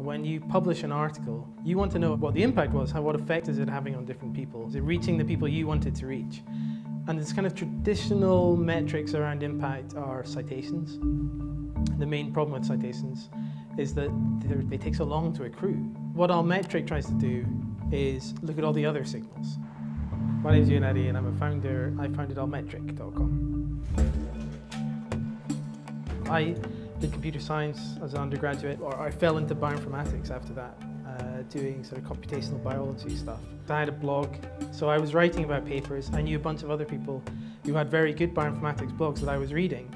When you publish an article, you want to know what the impact was, what effect is it having on different people? Is it reaching the people you wanted to reach? And this kind of traditional metrics around impact are citations. The main problem with citations is that they take so long to accrue. What Altmetric tries to do is look at all the other signals. My name is Ian Eddy and I'm a founder. I founded Altmetric.com. I did computer science as an undergraduate, or I fell into bioinformatics after that, doing sort of computational biology stuff. I had a blog, so I was writing about papers. I knew a bunch of other people who had very good bioinformatics blogs that I was reading.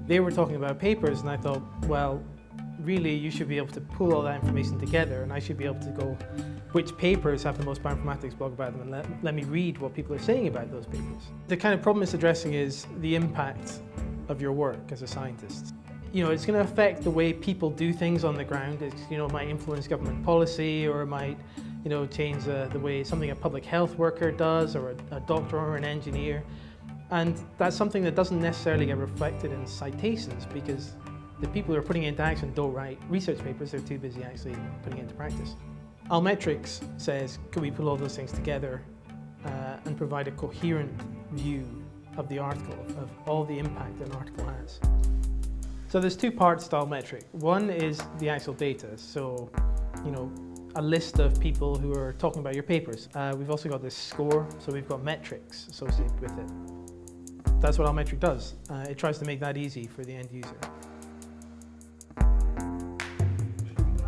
They were talking about papers and I thought, well, really you should be able to pull all that information together and I should be able to go, which papers have the most bioinformatics blog about them, and let me read what people are saying about those papers. The kind of problem it's addressing is the impact of your work as a scientist. You know, it's going to affect the way people do things on the ground. It might influence government policy, or it might, change the way something a public health worker does, or a doctor or an engineer. And that's something that doesn't necessarily get reflected in citations, because the people who are putting it into action don't write research papers, they're too busy actually putting it into practice. Altmetric says, can we put all those things together and provide a coherent view of the article, of all the impact an article has. So there's two parts to Altmetric. One is the actual data, so a list of people who are talking about your papers. We've also got this score, so we've got metrics associated with it. That's what Altmetric does. It tries to make that easy for the end user.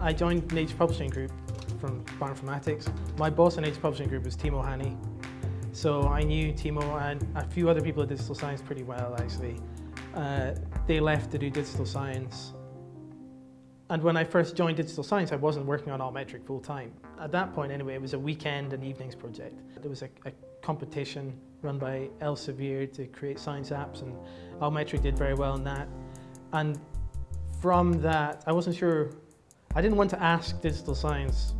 I joined Nature Publishing Group from bioinformatics. My boss in Nature Publishing Group was Timo Hani. So I knew Timo and a few other people at Digital Science pretty well, actually. They left to do digital science. And when I first joined Digital Science, I wasn't working on Altmetric full time. At that point, anyway, it was a weekend and evenings project. There was a competition run by Elsevier to create science apps, and Altmetric did very well in that. And from that, I wasn't sure, I didn't want to ask Digital Science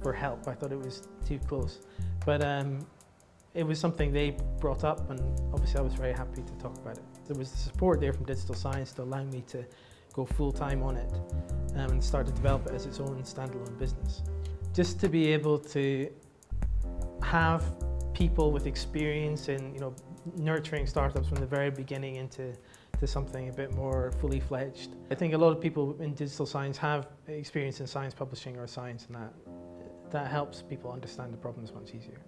for help. I thought it was too close. But it was something they brought up, and obviously I was very happy to talk about it. There was the support there from Digital Science to allow me to go full-time on it and start to develop it as its own standalone business. Just to be able to have people with experience in nurturing startups from the very beginning into something a bit more fully fledged. I think a lot of people in Digital Science have experience in science publishing or science, and that helps people understand the problems much easier.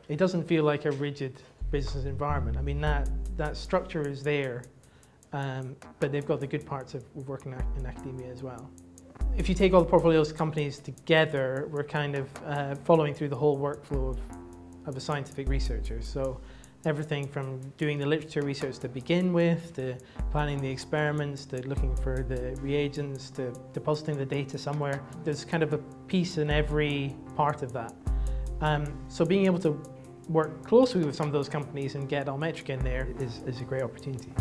It doesn't feel like a rigid business environment. I mean, that structure is there, but they've got the good parts of working in academia as well. If you take all the portfolios companies together, we're kind of following through the whole workflow of a scientific researcher. So everything from doing the literature research to begin with, to planning the experiments, to looking for the reagents, to depositing the data somewhere. There's kind of a piece in every part of that. So being able to work closely with some of those companies and get Altmetric in there is a great opportunity.